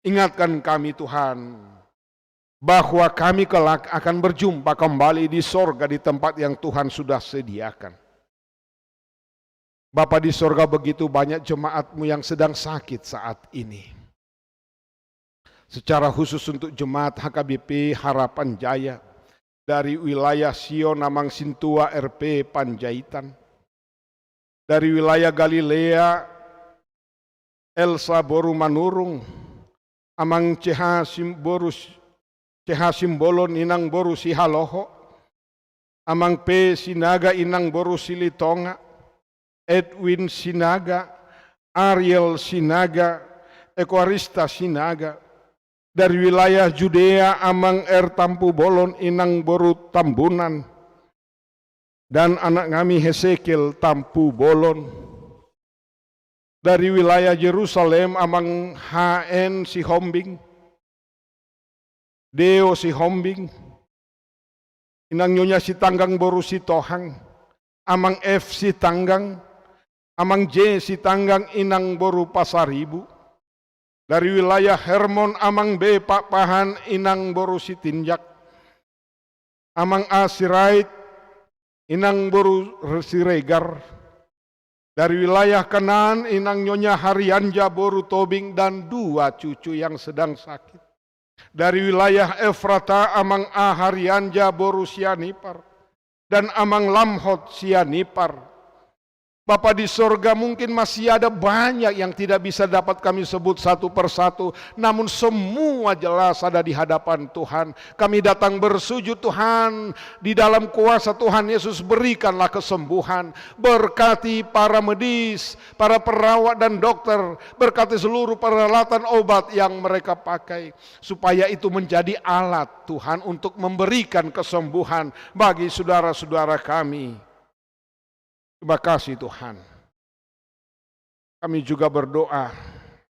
Ingatkan kami Tuhan, bahwa kami kelak akan berjumpa kembali di sorga di tempat yang Tuhan sudah sediakan. Bapa di sorga, begitu banyak jemaat-Mu yang sedang sakit saat ini. Secara khusus untuk jemaat HKBP Harapan Jaya dari wilayah Sion Amang Sintua RP Panjaitan, dari wilayah Galilea Elsa Boru Manurung, Amang CH Simbolon Inang Boru Sihaloho, Amang P Sinaga Inang Boru Silitonga, Edwin Sinaga, Ariel Sinaga, Ekoarista Sinaga, dari wilayah Judea Amang R Tampu Bolon Inang Boru Tambunan, dan anak kami Hesekiel Tampu Bolon, dari wilayah Yerusalem Amang HN Sihombing, Deo Sihombing, Inang Nyonya Sitanggang Boru Sitohang, Amang F Sitanggang, Amang J Sitanggang Inang Boru Pasaribu, dari wilayah Hermon Amang B Pak Pahan Inang Boru Sitinjak, Amang A Sirait Inang Boru Siregar, dari wilayah Kanaan Inang Nyonya Haryanja Boru Tobing dan 2 cucu yang sedang sakit, dari wilayah Efrata Amang A Haryanja Boru Sianipar dan Amang Lamhot Sianipar. Bapa di sorga, mungkin masih ada banyak yang tidak bisa dapat kami sebut satu persatu, namun semua jelas ada di hadapan Tuhan. Kami datang bersujud Tuhan, di dalam kuasa Tuhan Yesus berikanlah kesembuhan. Berkati para medis, para perawat dan dokter, berkati seluruh peralatan obat yang mereka pakai, supaya itu menjadi alat Tuhan untuk memberikan kesembuhan bagi saudara-saudara kami. Terima kasih Tuhan. Kami juga berdoa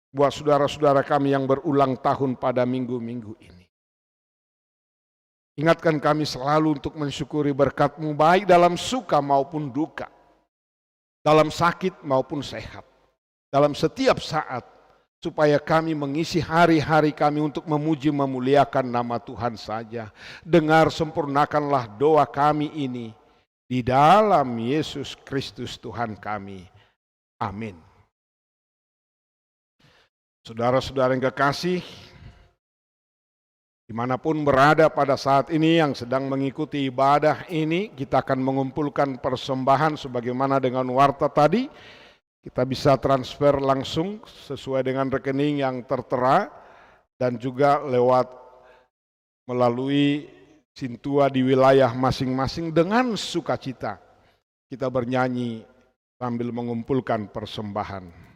buat saudara-saudara kami yang berulang tahun pada minggu-minggu ini. Ingatkan kami selalu untuk mensyukuri berkat-Mu baik dalam suka maupun duka, dalam sakit maupun sehat, dalam setiap saat, supaya kami mengisi hari-hari kami untuk memuji memuliakan nama Tuhan saja. Dengar sempurnakanlah doa kami ini di dalam Yesus Kristus Tuhan kami. Amin. Saudara-saudara yang kekasih, dimanapun berada pada saat ini yang sedang mengikuti ibadah ini, kita akan mengumpulkan persembahan sebagaimana dengan warta tadi. Kita bisa transfer langsung sesuai dengan rekening yang tertera dan juga lewat melalui Sintua di wilayah masing-masing dengan sukacita. Kita bernyanyi sambil mengumpulkan persembahan.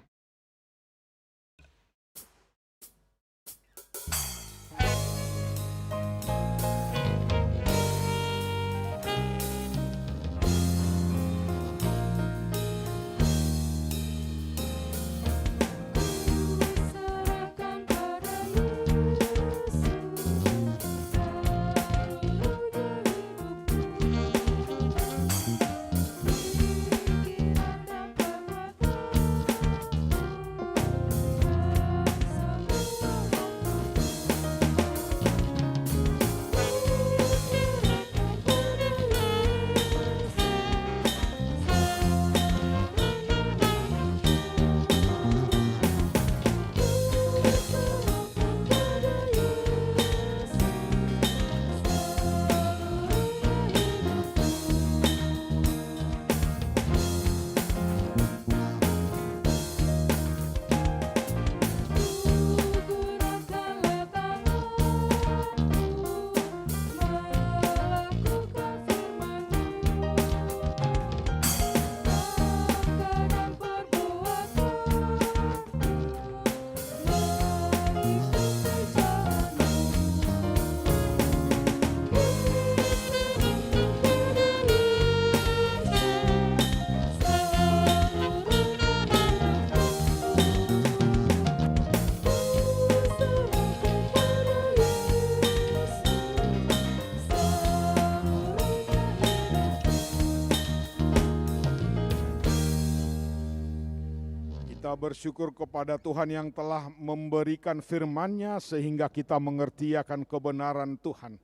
Kita bersyukur kepada Tuhan yang telah memberikan firman-Nya sehingga kita mengerti akan kebenaran Tuhan.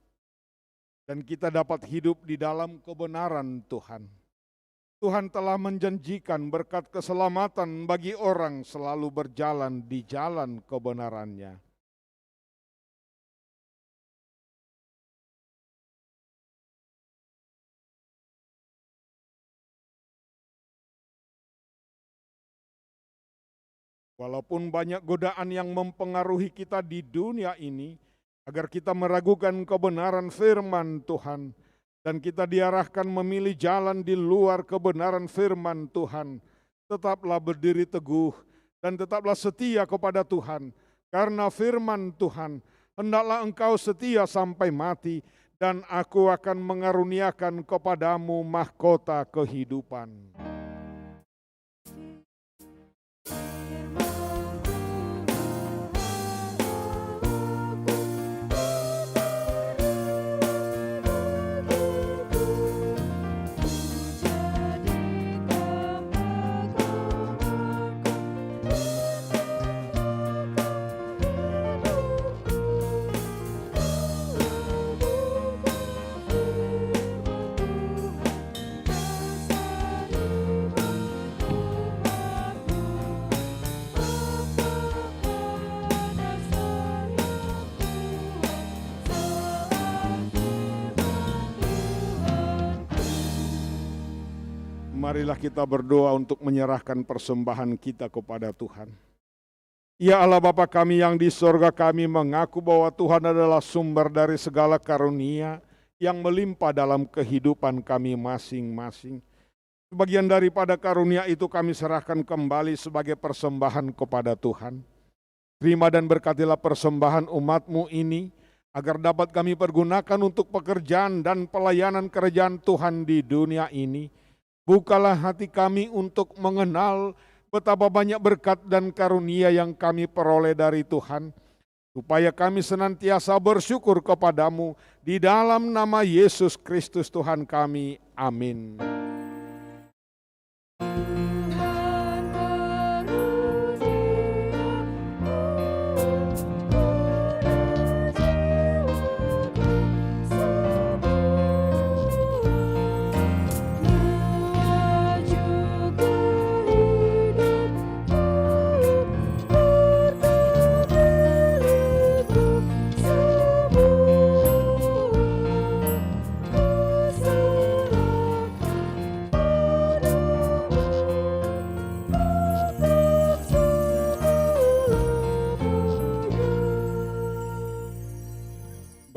Dan kita dapat hidup di dalam kebenaran Tuhan. Tuhan telah menjanjikan berkat keselamatan bagi orang selalu berjalan di jalan kebenaran-Nya. Walaupun banyak godaan yang mempengaruhi kita di dunia ini, agar kita meragukan kebenaran firman Tuhan, dan kita diarahkan memilih jalan di luar kebenaran firman Tuhan, tetaplah berdiri teguh dan tetaplah setia kepada Tuhan, karena firman Tuhan, hendaklah engkau setia sampai mati, dan aku akan mengaruniakan kepadamu mahkota kehidupan. Marilah kita berdoa untuk menyerahkan persembahan kita kepada Tuhan. Ya Allah Bapa kami yang di sorga, kami mengaku bahwa Tuhan adalah sumber dari segala karunia yang melimpah dalam kehidupan kami masing-masing. Sebagian daripada karunia itu kami serahkan kembali sebagai persembahan kepada Tuhan. Terima dan berkatilah persembahan umat-Mu ini, agar dapat kami pergunakan untuk pekerjaan dan pelayanan kerajaan Tuhan di dunia ini. Bukalah hati kami untuk mengenal betapa banyak berkat dan karunia yang kami peroleh dari Tuhan. supaya kami senantiasa bersyukur kepadamu di dalam nama Yesus Kristus Tuhan kami. Amin.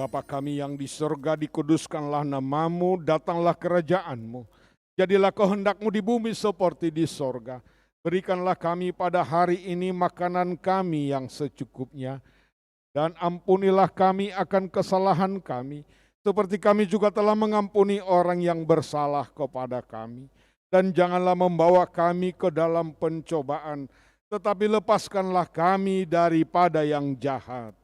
Bapa kami yang di sorga, dikuduskanlah namamu, datanglah kerajaanmu. Jadilah kehendakmu di bumi seperti di sorga. Berikanlah kami pada hari ini makanan kami yang secukupnya. Dan ampunilah kami akan kesalahan kami, seperti kami juga telah mengampuni orang yang bersalah kepada kami. Dan janganlah membawa kami ke dalam pencobaan, tetapi lepaskanlah kami daripada yang jahat.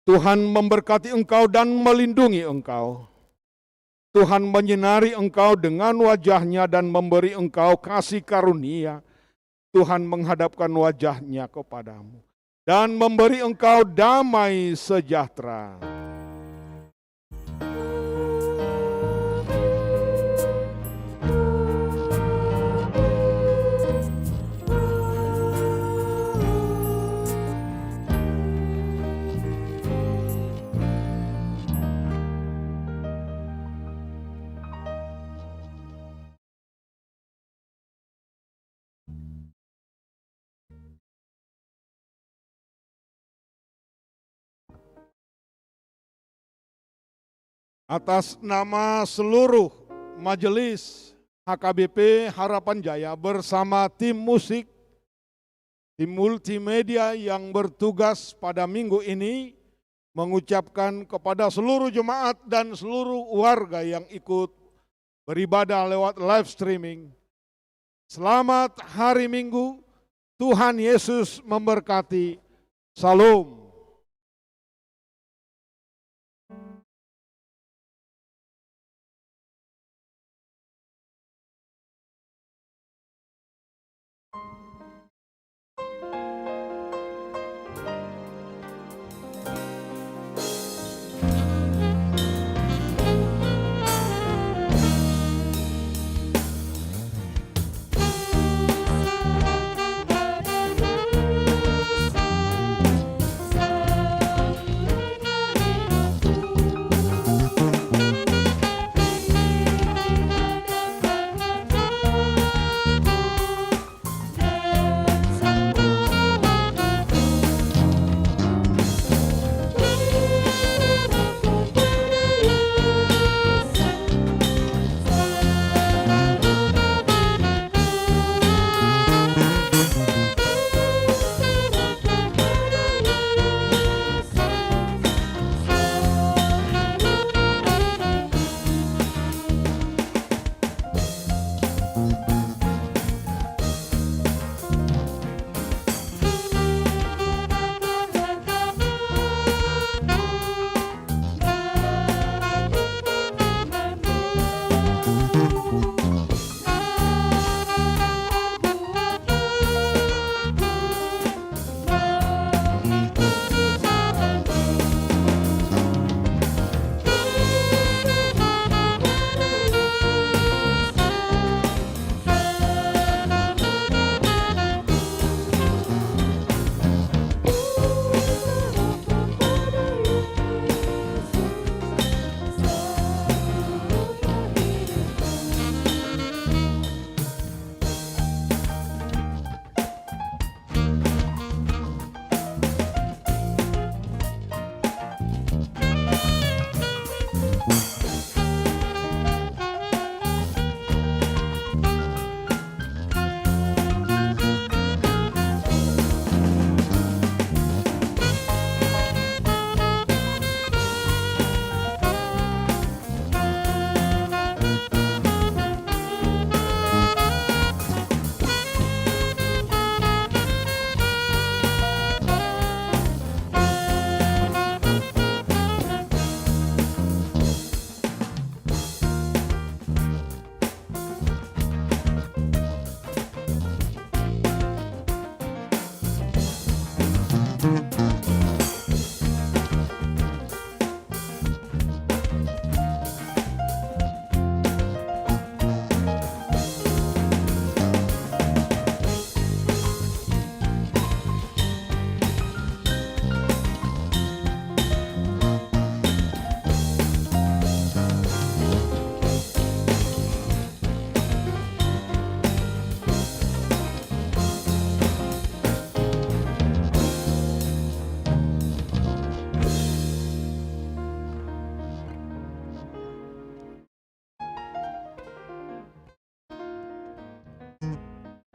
Tuhan memberkati engkau dan melindungi engkau. Tuhan menyinari engkau dengan wajah-Nya dan memberi engkau kasih karunia. Tuhan menghadapkan wajah-Nya kepadamu dan memberi engkau damai sejahtera. Atas nama seluruh majelis HKBP Harapan Jaya bersama tim musik, tim multimedia yang bertugas pada minggu ini, mengucapkan kepada seluruh jemaat dan seluruh warga yang ikut beribadah lewat live streaming, selamat hari Minggu, Tuhan Yesus memberkati. Salam.